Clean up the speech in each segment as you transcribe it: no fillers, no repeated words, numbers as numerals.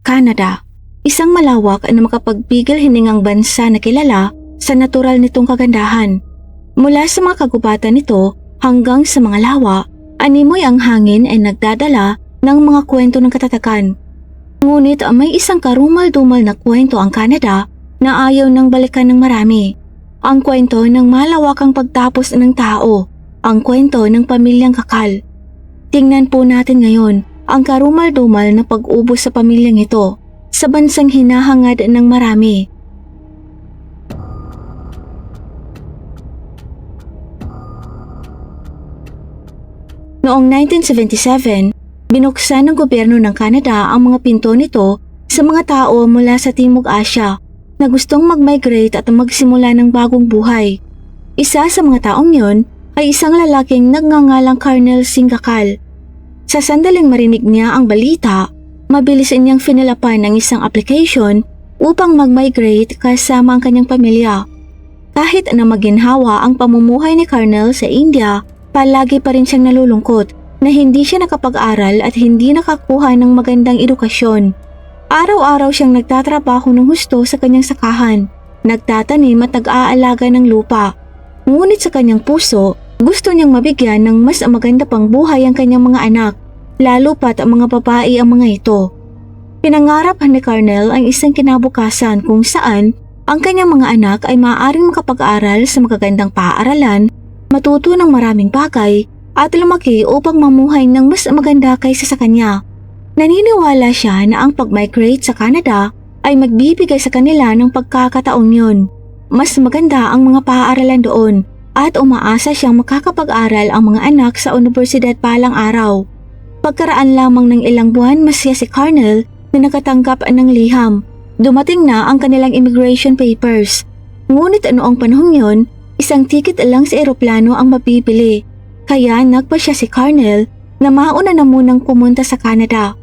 Canada, isang malawak na makapagpigil hiningang bansa na kilala sa natural nitong kagandahan. Mula sa mga kagubatan nito hanggang sa mga lawa, animoy ang hangin ay nagdadala ng mga kwento ng katatagan. Ngunit may isang karumal-dumal na kwento ang Canada na ayaw nang balikan ng marami. Ang kwento ng malawakang pagtapos ng tao, ang kwento ng pamilyang kakal. Tingnan po natin ngayon ang karumal-dumal na pag-ubos sa pamilyang ito sa bansang hinahangad ng marami. Noong 1977, binuksan ng gobyerno ng Canada ang mga pinto nito sa mga tao mula sa Timog Asya na gustong mag-migrate at magsimula ng bagong buhay. Isa sa mga taong yon ay isang lalaking nagngangalang Colonel Singakal. Sa sandaling marinig niya ang balita, mabilis niyang finilapan ng isang application upang mag-migrate kasama ang kanyang pamilya. Kahit na maginhawa ang pamumuhay ni Colonel sa India, palagi pa rin siyang nalulungkot na hindi siya nakapag-aral at hindi nakakuha ng magandang edukasyon. Araw-araw siyang nagtatrabaho ng husto sa kanyang sakahan, nagtatanim at nag-aalaga ng lupa. Ngunit sa kanyang puso, gusto niyang mabigyan ng mas maganda pang buhay ang kanyang mga anak, lalo pat ang mga babae ang mga ito. Pinangarap ni Colonel ang isang kinabukasan kung saan ang kanyang mga anak ay maaaring makapag-aral sa magagandang paaralan, matuto ng maraming bagay at lumaki upang mamuhay ng mas maganda kaysa sa kanya. Naniniwala siya na ang pag-migrate sa Canada ay magbibigay sa kanila ng pagkakataong yun. Mas maganda ang mga paaralan doon at umaasa siyang makakapag-aral ang mga anak sa universidad palang araw. Pagkaraan lamang ng ilang buwan, masaya si Colonel na nakatanggap ng liham. Dumating na ang kanilang immigration papers. Ngunit noong panahong yon, isang ticket lang sa eroplano ang mabibili. Kaya nagpa siya si Colonel na mauna na munang pumunta sa Canada.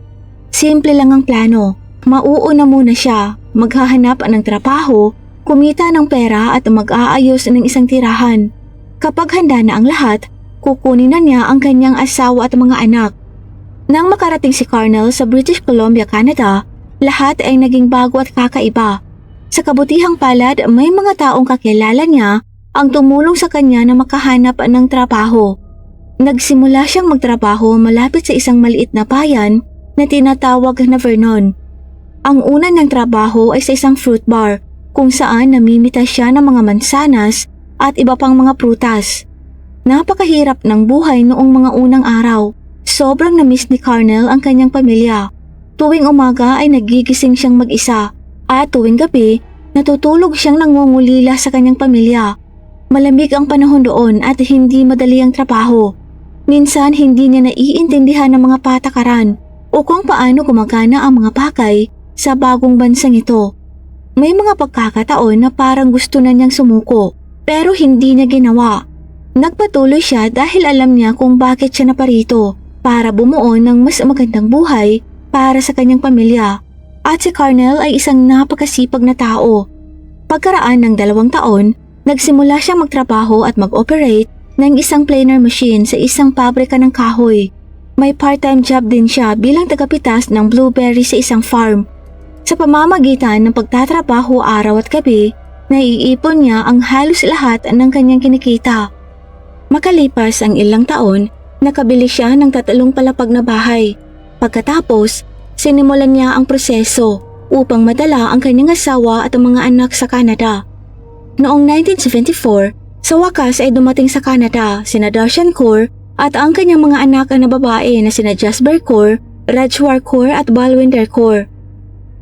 Simple lang ang plano. Mauuna muna siya, maghahanap ng trabaho, kumita ng pera at mag-aayos ng isang tirahan. Kapag handa na ang lahat, kukunin na niya ang kanyang asawa at mga anak. Nang makarating si Colonel sa British Columbia, Canada, lahat ay naging bago at kakaiba. Sa kabutihang palad, may mga taong kakilala niya ang tumulong sa kanya na makahanap ng trabaho. Nagsimula siyang magtrabaho malapit sa isang maliit na bayan na tinatawag na Vernon. Ang una niyang trabaho ay sa isang fruit bar kung saan namimita siya ng mga mansanas at iba pang mga prutas. Napakahirap ng buhay noong mga unang araw. Sobrang na-miss ni Colonel ang kanyang pamilya. Tuwing umaga ay nagigising siyang mag-isa at tuwing gabi natutulog siyang nangungulila sa kanyang pamilya. Malamig ang panahon doon at hindi madali ang trabaho. Minsan hindi niya naiintindihan ng mga patakaran o kung paano gumagana ang mga bagay sa bagong bansang ito. May mga pagkakataon na parang gusto na niyang sumuko. Pero hindi niya ginawa. Nagpatuloy siya dahil alam niya kung bakit siya naparito, para bumuo ng mas magandang buhay para sa kanyang pamilya. At si Colonel ay isang napakasipag na tao. Pagkaraan ng 2 taon, nagsimula siyang magtrabaho at mag-operate ng isang planer machine sa isang pabrika ng kahoy. May part-time job din siya bilang tagapitas ng blueberry sa isang farm. Sa pamamagitan ng pagtatrabaho araw at gabi, naiipon niya ang halos lahat ng kanyang kinikita. Makalipas ang ilang taon, nakabili siya ng 3 palapag na bahay. Pagkatapos, sinimulan niya ang proseso upang madala ang kanyang asawa at ang mga anak sa Canada. Noong 1974, sa wakas ay dumating sa Canada sina Darshan Kaur at ang kanyang mga anak na babae na sina Jasper Kaur, Rajwar Kaur at Balwinder Kaur.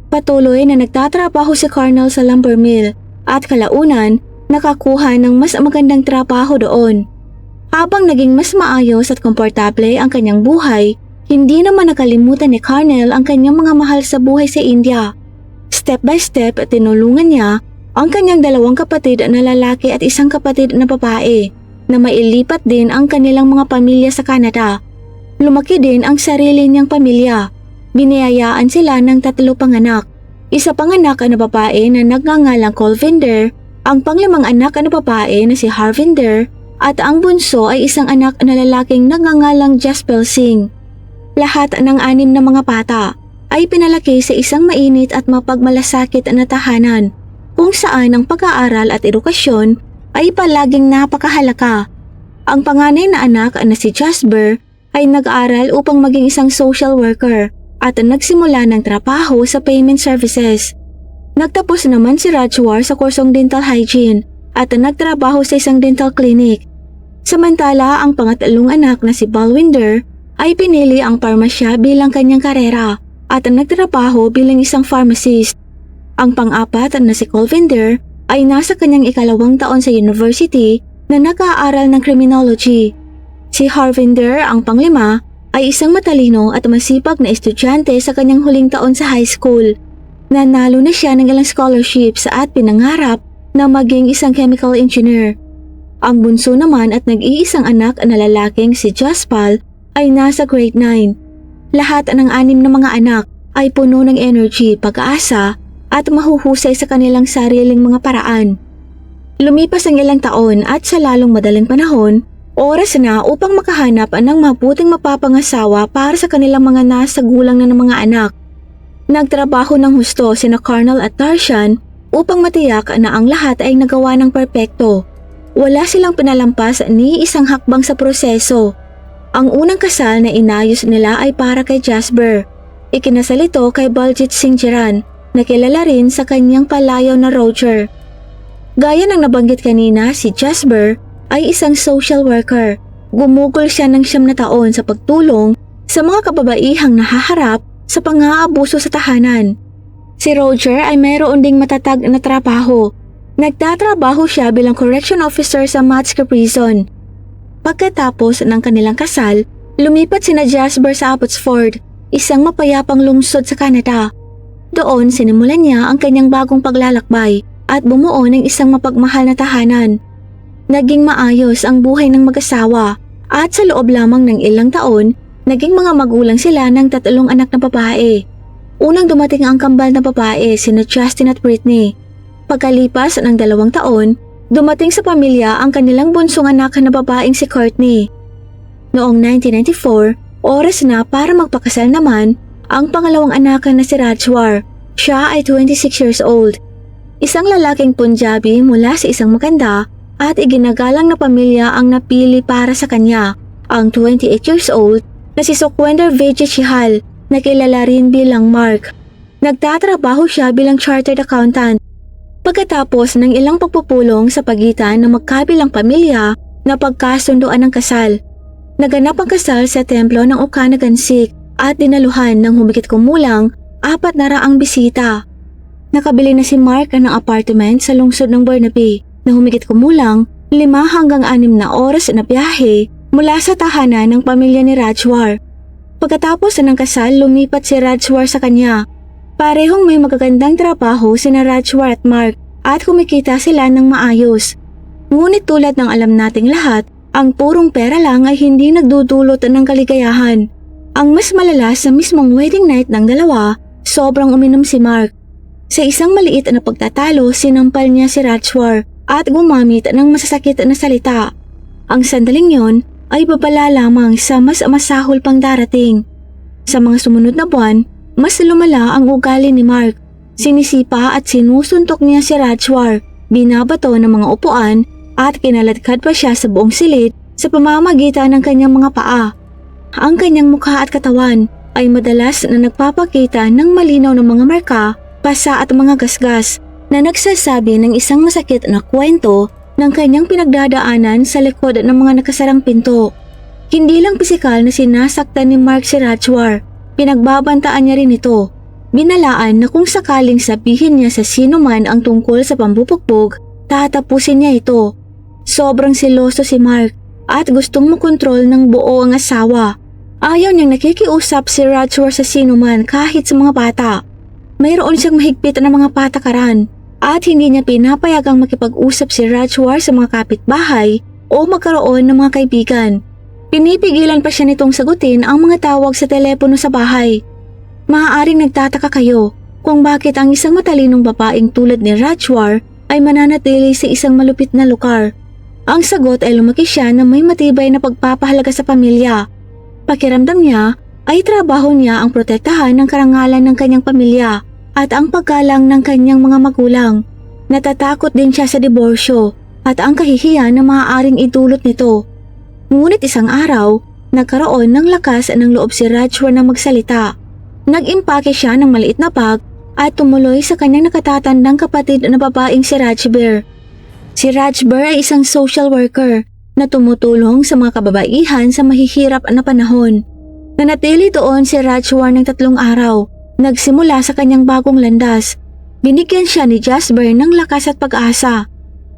Patuloy na nagtatrabaho si Colonel sa lumber mill at kalaunan nakakuha ng mas magandang trabaho doon. Habang naging mas maayos at komportable ang kanyang buhay, hindi naman nakalimutan ni Colonel ang kanyang mga mahal sa buhay sa India. Step by step tinulungan niya ang kanyang 2 kapatid na lalaki at isang kapatid na babae na mailipat din ang kanilang mga pamilya sa Canada. Lumaki din ang sarili niyang pamilya. Biniyayaan sila ng 3 panganak. Isa panganak na babae na nagngangalang Colvinder, ang pang-5 anak na babae na si Harvinder, at ang bunso ay isang anak na lalaking nagngangalang Jaspel Singh. Lahat ng 6 na mga bata ay pinalaki sa isang mainit at mapagmalasakit na tahanan kung saan ang pag-aaral at edukasyon ay palaging napakahalaga. Ang panganay na anak na si Jasper ay nag-aaral upang maging isang social worker at nagsimula ng trabaho sa payment services. Nagtapos naman si Rajwar sa kursong dental hygiene at nagtrabaho sa isang dental clinic. Samantala, ang pangatlong anak na si Balwinder ay pinili ang parmasya bilang kanyang karera at nagtrabaho bilang isang pharmacist. Ang pang-apat na si Colvinder ay nasa kanyang ikalawang taon sa university na nag-aaral ng criminology. Si Harvinder, ang panglima, ay isang matalino at masipag na estudyante sa kanyang huling taon sa high school. Nanalo na siya ng ilang scholarships at pinangarap na maging isang chemical engineer. Ang bunso naman at nag-iisang anak na lalaking si Jaspal ay nasa grade 9. Lahat ng 6 na mga anak ay puno ng energy, pag-asa at mahuhusay sa kanilang sariling mga paraan. Lumipas ang ilang taon at sa lalong madaling panahon, oras na upang makahanap ng mabuting mapapangasawa para sa kanilang mga nasa gulang na ng mga anak. Nagtrabaho ng husto sina Colonel at Tarshan upang matiyak na ang lahat ay nagawa ng perpekto. Wala silang pinalampas ni isang hakbang sa proseso. Ang unang kasal na inayos nila ay para kay Jasper. Ikinasal ito kay Baljit Singh Jiran na kilala rin sa kanyang palayaw na Roger. Gaya ng nabanggit kanina, si Jasper ay isang social worker. Gumugol siya ng 9 na taon sa pagtulong sa mga kababaihang nahaharap sa pang-aabuso sa tahanan. Si Roger ay mayroon ding matatag na trabaho. Nagtatrabaho siya bilang correction officer sa Matska Prison. Pagkatapos ng kanilang kasal, lumipat sina Jasper sa Abbotsford, isang mapayapang lungsod sa Canada. Doon sinimulan niya ang kanyang bagong paglalakbay at bumuo ng isang mapagmahal na tahanan. Naging maayos ang buhay ng mag-asawa at sa loob lamang ng ilang taon, naging mga magulang sila ng 3 anak na babae. Unang dumating ang kambal na babae, sina Justin at Britney. Pagkalipas ng 2 taon, dumating sa pamilya ang kanilang bunsong anak na babaeng si Courtney. Noong 1994, oras na para magpakasal naman ang pangalawang anak na si Rajwar. Siya ay 26 years old. Isang lalaking Punjabi mula sa isang maganda at iginagalang na pamilya ang napili para sa kanya, ang 28 years old na si Sukhwinder Vijay Chihal na kilala rin bilang Mark. Nagtatrabaho siya bilang chartered accountant. Pagkatapos ng ilang pagpupulong sa pagitan ng magkabilang pamilya na pagkasunduan ng kasal, naganap ang kasal sa templo ng Okanagan Sikh at dinaluhan ng humigit kumulang 400 bisita. Nakabili na si Mark ng apartment sa lungsod ng Burnaby na humigit kumulang 5 hanggang 6 na oras na biyahe mula sa tahanan ng pamilya ni Rajwar. Pagkatapos ng kasal, lumipat si Rajwar sa kanya. Parehong may magagandang trabaho sina Rajwar at Mark at kumikita sila ng maayos. Ngunit tulad ng alam nating lahat, ang purong pera lang ay hindi nagdudulot ng kaligayahan. Ang mas malala sa mismong wedding night ng dalawa, sobrang uminom si Mark. Sa isang maliit na pagtatalo, sinampal niya si Rajwar at gumamit ng masasakit na salita. Ang sandaling yon ay babala lamang sa mas masahol pang darating. Sa mga sumunod na buwan, mas lumala ang ugali ni Mark. Sinisipa at sinusuntok niya si Rajwar, binabato ng mga upuan at kinaladkad pa siya sa buong silid sa pamamagitan ng kanyang mga paa. Ang kanyang mukha at katawan ay madalas na nagpapakita ng malinaw na mga marka, pasa at mga gasgas na nagsasabi ng isang masakit na kwento ng kanyang pinagdadaanan sa likod ng mga nakasarang pinto. Hindi lang pisikal na sinasaktan ni Mark si Rajwar, pinagbabantaan niya rin ito. Binalaan na kung sakaling sabihin niya sa sino man ang tungkol sa pambubugbog, tatapusin niya ito. Sobrang seloso si Mark at gustong makontrol ng buo ang asawa. Ayaw niyang nakikiusap si Rajwar sa sino man kahit sa mga bata. Mayroon siyang mahigpit na mga patakaran at hindi niya pinapayagang makipag-usap si Rajwar sa mga kapitbahay o magkaroon ng mga kaibigan. Pinipigilan pa siya nitong sagutin ang mga tawag sa telepono sa bahay. Maaaring nagtataka kayo kung bakit ang isang matalinong babaeng tulad ni Rajwar ay mananatili sa isang malupit na lugar. Ang sagot ay lumaki siya na may matibay na pagpapahalaga sa pamilya. Pakiramdam niya ay trabaho niya ang protektahan ng karangalan ng kanyang pamilya at ang paggalang ng kanyang mga magulang. Natatakot din siya sa diborsyo at ang kahihiyan na maaaring idulot nito. Ngunit isang araw, nagkaroon ng lakas ng loob si Rajwar na magsalita. Nag-impake siya ng maliit na bag at tumuloy sa kanyang nakatatandang kapatid na babaeng si Rajbir. Si Rajbir ay isang social worker na tumutulong sa mga kababaihan sa mahihirap na panahon. Nanatili doon si Rajwar ng 3 araw. Nagsimula sa kanyang bagong landas. Binigyan siya ni Jasper ng lakas at pag-asa.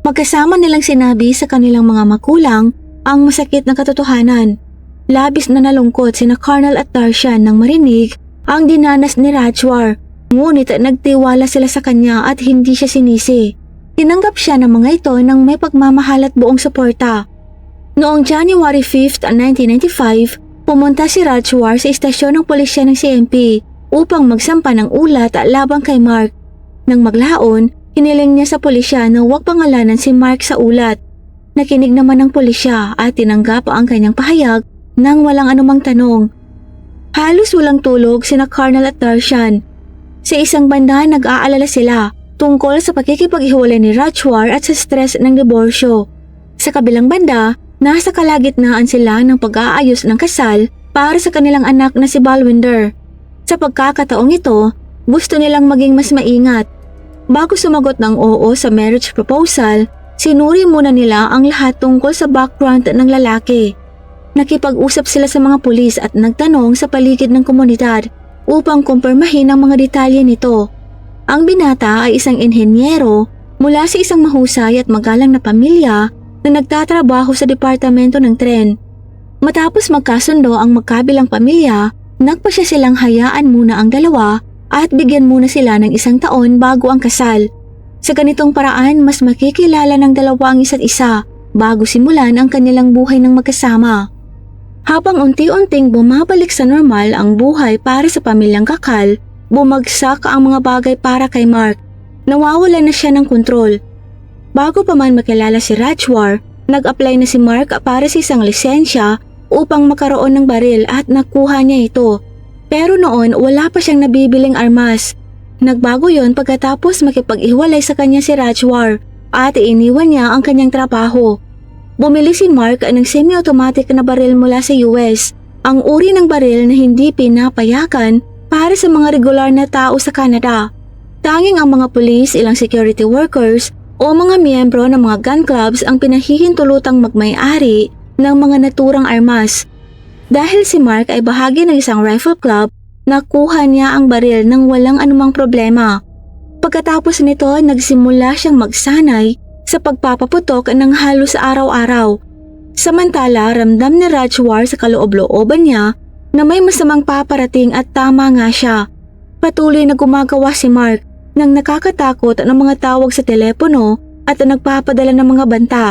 Magkasama nilang sinabi sa kanilang mga magulang ang masakit na katotohanan. Labis na nalungkot sina Karnal at Darshan nang marinig ang dinanas ni Rajwar. Ngunit nagtiwala sila sa kanya at hindi siya sinisi. Tinanggap siya ng mga ito ng may pagmamahal at buong suporta. Noong January 5, 1995, pumunta si Rajwar sa istasyon ng pulisya ng CMP upang magsampa ng ulat labang kay Mark. Nang maglaon, hiniling niya sa pulisya na huwag pangalanan si Mark sa ulat. Nakinig naman ng pulisya at tinanggap ang kanyang pahayag nang walang anumang tanong. Halos walang tulog sina Karnal at Darshan. Sa isang banda nag-aalala sila tungkol sa pakikipaghiwalay ni Rajwar at sa stress ng diborsyo. Sa kabilang banda, nasa kalagitnaan sila ng pag-aayos ng kasal para sa kanilang anak na si Balwinder. Sa pagkakataong ito, gusto nilang maging mas maingat. Bago sumagot ng oo sa marriage proposal, sinuri muna nila ang lahat tungkol sa background ng lalaki. Nakipag-usap sila sa mga pulis at nagtanong sa paligid ng komunidad upang kumpirmahin ang mga detalye nito. Ang binata ay isang inhenyero mula sa isang mahusay at magalang na pamilya na nagtatrabaho sa departamento ng tren. Matapos magkasundo ang magkabilang pamilya, nagpasya silang hayaan muna ang dalawa at bigyan muna sila ng 1 taon bago ang kasal. Sa ganitong paraan, mas makikilala ng dalawa ang isa't isa bago simulan ang kanilang buhay ng magkasama. Habang unti-unting bumabalik sa normal ang buhay para sa pamilyang Kakal, bumagsak ang mga bagay para kay Mark. Nawawala na siya ng kontrol. Bago pa man makilala si Rajwar, nag-apply na si Mark para sa isang lisensya upang makaroon ng baril at nakuha niya ito. Pero noon wala pa siyang nabibiling armas. Nagbago yon pagkatapos makipag-iwalay sa kanya si Rajwar at iniwan niya ang kanyang trabaho. Bumili si Mark ng semi-automatic na baril mula sa US, ang uri ng baril na hindi pinapayagan para sa mga regular na tao sa Canada. Tanging ang mga pulis, ilang security workers o mga miyembro ng mga gun clubs ang pinahihintulutang magmay-ari ng mga naturang armas. Dahil si Mark ay bahagi ng isang rifle club, nakuha niya ang baril nang walang anumang problema. Pagkatapos nito, nagsimula siyang magsanay sa pagpapaputok ng halos araw-araw. Samantala, ramdam ni Rajwar sa kaloob-looban niya na may masamang paparating at tama nga siya. Patuloy na gumagawa si Mark ng nakakatakot ng mga tawag sa telepono at nagpapadala ng mga banta.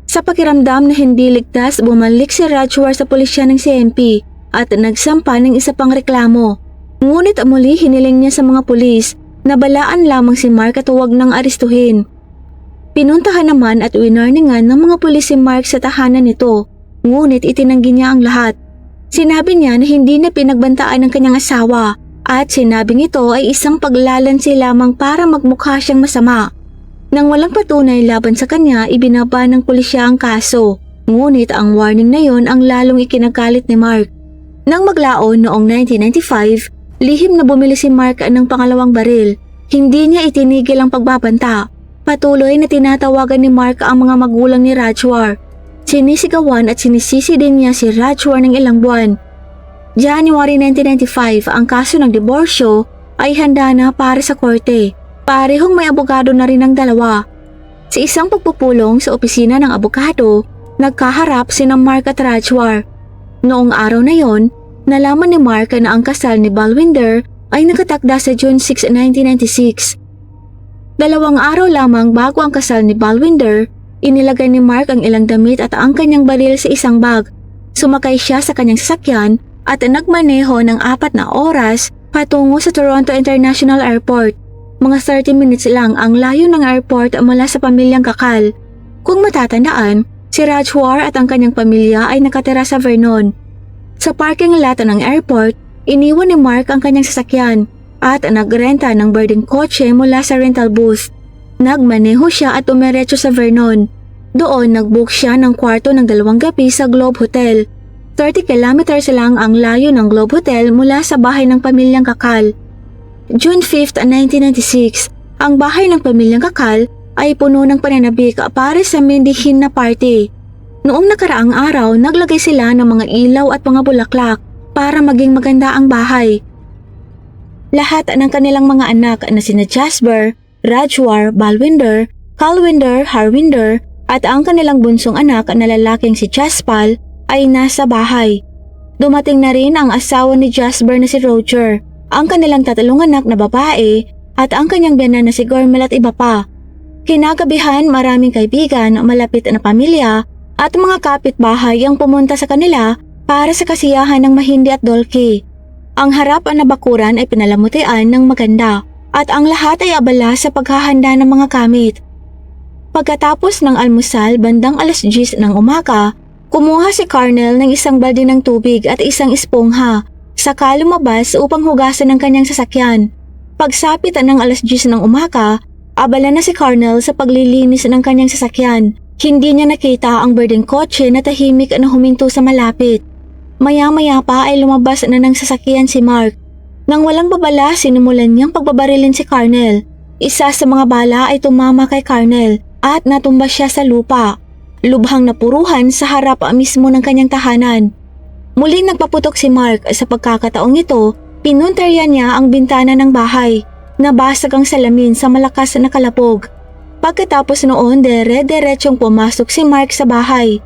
Sa pakiramdam na hindi ligtas, bumalik si Rajwar sa pulisya ng CMP at nagsampa ng isa pang reklamo. Ngunit muli hiniling niya sa mga pulis na balaan lamang si Mark at huwag nang aristuhin. Pinuntahan naman at winarningan ng mga pulis si Mark sa tahanan nito, ngunit itinanggi niya ang lahat. Sinabi niya na hindi na pinagbantaan ng kanyang asawa at sinabing ito ay isang paglalansi lamang para magmukha siyang masama. Nang walang patunay laban sa kanya, ibinaba ng pulisya ang kaso. Ngunit ang warning na yon ang lalong ikinagalit ni Mark. Nang maglaon noong 1995, lihim na bumili si Mark ng pangalawang baril. Hindi niya itinigil ang pagbabanta. Patuloy na tinatawagan ni Mark ang mga magulang ni Rajwar. Sinisigawan at sinisisi din niya si Rajwar ng ilang buwan. January 1995, ang kaso ng diborsyo ay handa na para sa korte. Parehong may abogado na rin ang dalawa. Sa isang pagpupulong sa opisina ng abogado, nagkaharap sina Mark at Rajwar. Noong araw na yon, nalaman ni Mark na ang kasal ni Balwinder ay nakatakda sa June 6, 1996. 2 araw lamang bago ang kasal ni Balwinder, inilagay ni Mark ang ilang damit at ang kanyang baril sa isang bag. Sumakay siya sa kanyang sasakyan at nagmaneho ng 4 na oras patungo sa Toronto International Airport. Mga 30 minutes lang ang layo ng airport mula sa pamilyang Kakal. Kung matatandaan, si Rajwar at ang kanyang pamilya ay nakatira sa Vernon. Sa parking lot ng airport, iniwan ni Mark ang kanyang sasakyan at nagrenta ng boarding kotse mula sa rental booth. Nagmaneho siya at umiretso sa Vernon. Doon nagbook siya ng kwarto ng 2 gabi sa Globe Hotel. 30 kilometers lang ang layo ng Globe Hotel mula sa bahay ng pamilyang Kakal. June 5, 1996, ang bahay ng pamilyang Kakal ay puno ng pananabik para sa mindihin na party. Noong nakaraang araw, naglagay sila ng mga ilaw at mga bulaklak para maging maganda ang bahay. Lahat ng kanilang mga anak na sina Jasper, Rajwar, Balwinder, Kalwinder, Harwinder at ang kanilang bunsong anak na lalaking si Jaspal ay nasa bahay. Dumating na rin ang asawa ni Jasper na si Roger, ang kanilang 3 anak na babae at ang kanyang biyanan na si Gormel at iba pa. Kinagabihan, maraming kaibigan, malapit na pamilya at mga kapitbahay ang pumunta sa kanila para sa kasiyahan ng Mahindi at Dolki. Ang harap na bakuran ay pinalamutian ng maganda at ang lahat ay abala sa paghahanda ng mga gamit. Pagkatapos ng almusal bandang 10:00 ng umaga, kumuha si Carnel ng isang balde ng tubig at isang espongha, saka lumabas upang hugasan ng kanyang sasakyan. Pagsapit ng 10:00 ng umaga, abala na si Carnel sa paglilinis ng kanyang sasakyan. Hindi niya nakita ang boarding kotse na tahimik na huminto sa malapit. Maya-maya pa ay lumabas na ng sasakyan si Mark. Nang walang babala, sinimulan niyang pagbabarilin si Carnel. Isa sa mga bala ay tumama kay Carnel at natumba siya sa lupa. Lubhang napuruhan sa harap mismo ng kanyang tahanan. Muling nagpaputok si Mark. Sa pagkakataong ito, pinuntaryan niya ang bintana ng bahay. Nabasag ang salamin sa malakas na kalabog. Pagkatapos noon, dire-diretsyong pumasok si Mark sa bahay.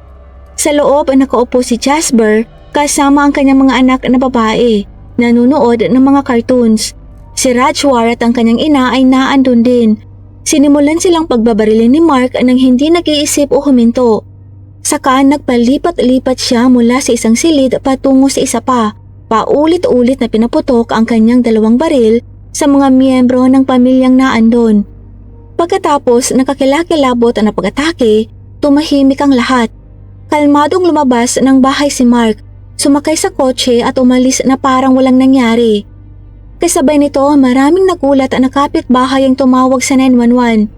Sa loob nakaupo si Jasper kasama ang kanyang mga anak na babae, nanunood ng mga cartoons. Si Rajwar at ang kanyang ina ay naandun din. Sinimulan silang pagbabarilin ni Mark nang hindi nag-iisip o huminto. Saka nagpalipat-lipat siya mula sa isang silid patungo sa isa pa. Paulit-ulit na pinaputok ang kanyang 2 baril sa mga miyembro ng pamilyang naandun. Pagkatapos nakakilakilabot na pag-atake, tumahimik ang lahat. Kalmadong lumabas ng bahay si Mark, sumakay sa kotse at umalis na parang walang nangyari. Kasabay nito, maraming nagulat na kapitbahay ang tumawag sa 911.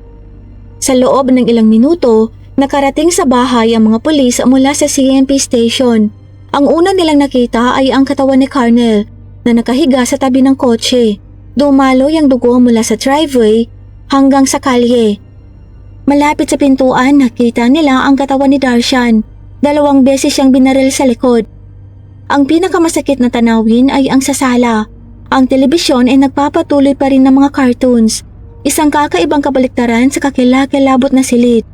Sa loob ng ilang minuto, nakarating sa bahay ang mga pulis mula sa CMP station. Ang una nilang nakita ay ang katawan ni Carnel na nakahiga sa tabi ng kotse. Dumaloy ang dugo mula sa driveway hanggang sa kalye. Malapit sa pintuan, nakita nila ang katawan ni Darshan. 2 beses siyang binaril sa likod. Ang pinakamasakit na tanawin ay ang sa sala. Ang telebisyon ay nagpapatuloy pa rin ng mga cartoons. Isang kakaibang kabaliktaran sa kakilakilabot na silid.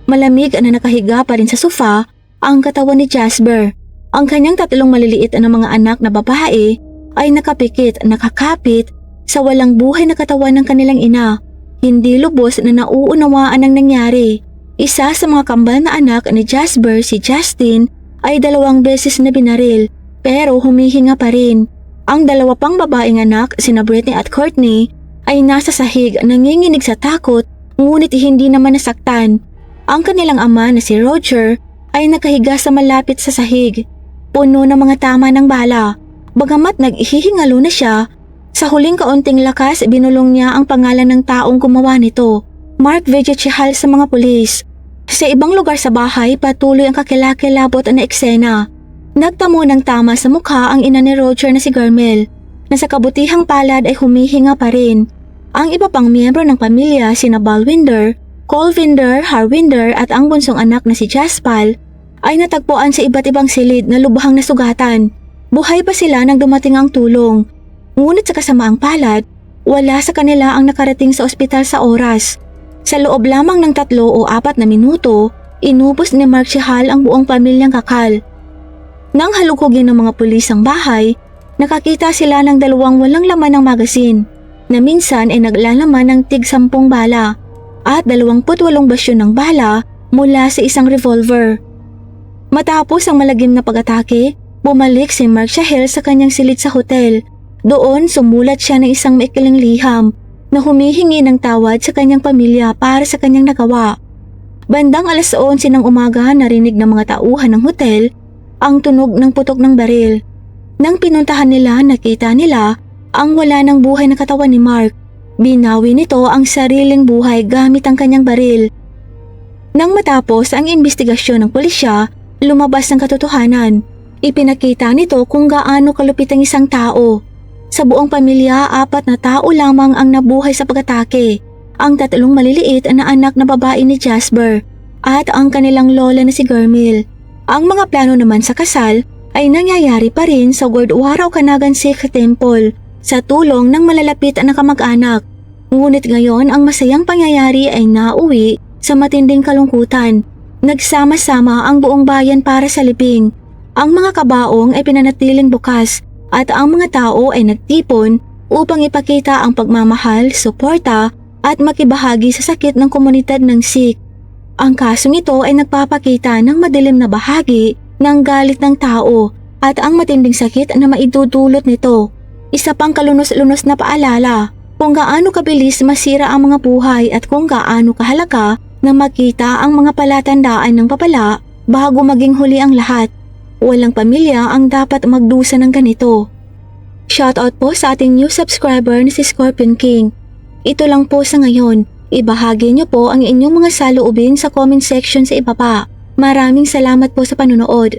Malamig na nakahiga pa rin sa sofa ang katawan ni Jasper. Ang kanyang 3 maliliit na mga anak na babae ay nakakapit sa walang buhay na katawan ng kanilang ina. Hindi lubos na nauunawaan ang nangyari. Isa sa mga kambal na anak ni Jasper, si Justin, ay 2 beses na binaril pero humihinga pa rin. Ang 2 pang babaeng anak, sina Britney at Courtney, ay nasa sahig nanginginig sa takot ngunit hindi naman nasaktan. Ang kanilang ama na si Roger ay nakahiga sa malapit sa sahig, puno ng mga tama ng bala. Bagamat naghihingalo na siya, sa huling kaunting lakas binulong niya ang pangalan ng taong gumawa nito, Mark Vegechihal, sa mga pulis. Sa ibang lugar sa bahay, patuloy ang kakilakilabot na eksena. Nagtamo ng tama sa mukha ang ina ni Roger na si Gormel, na sa kabutihang palad ay humihinga pa rin. Ang iba pang miyembro ng pamilya, sina Balwinder, Colvinder, Harwinder at ang bunsong anak na si Jaspal, ay natagpuan sa iba't ibang silid na lubhang nasugatan. Buhay pa sila nang dumating ang tulong. Ngunit sa kasamaang palad, wala sa kanila ang nakarating sa ospital sa oras. Sa loob lamang ng 3 o 4 na minuto, inubos ni Mark Chihal ang buong pamilyang Kakal. Nang halugugin ng mga pulis ang bahay, nakakita sila ng 2 walang laman ng magasin, na minsan ay naglalaman ng tig 10 bala, at 28 basyon ng bala mula sa isang revolver. Matapos ang malagim na pag-atake, bumalik si Mark Chihal sa kanyang silid sa hotel. Doon sumulat siya ng isang maikling liham na humihingi ng tawad sa kanyang pamilya para sa kanyang nagawa. Bandang 11:00 ng umaga, narinig ng mga tauhan ng hotel ang tunog ng putok ng baril. Nang pinuntahan nila, nakita nila ang wala ng buhay na katawan ni Mark. Binawi nito ang sariling buhay gamit ang kanyang baril. Nang matapos ang investigasyon ng pulisya, lumabas ang katotohanan. Ipinakita nito kung gaano kalupit ang isang tao. Sa buong pamilya, 4 na tao lamang ang nabuhay sa pag-atake. Ang 3 maliliit na anak na babae ni Jasper at ang kanilang lola na si Germil. Ang mga plano naman sa kasal ay nangyayari pa rin sa Gurdwara Okanagan Sikh Temple sa tulong ng malalapit na kamag-anak. Ngunit ngayon ang masayang pangyayari ay nauwi sa matinding kalungkutan. Nagsama-sama ang buong bayan para sa libing. Ang mga kabaong ay pinanatiling bukas at ang mga tao ay nagtipon upang ipakita ang pagmamahal, suporta at makibahagi sa sakit ng komunidad ng Sikh. Ang kasong ito ay nagpapakita ng madilim na bahagi ng galit ng tao at ang matinding sakit na maidudulot nito. Isa pang kalunos-lunos na paalala kung gaano kabilis masira ang mga buhay at kung gaano kahalaga na makita ang mga palatandaan ng papala bago maging huli ang lahat. Walang pamilya ang dapat magdusa ng ganito. Shoutout po sa ating new subscriber na si Scorpion King. Ito lang po sa ngayon. Ibahagi niyo po ang inyong mga saloobin sa comment section sa ibaba. Maraming salamat po sa panonood.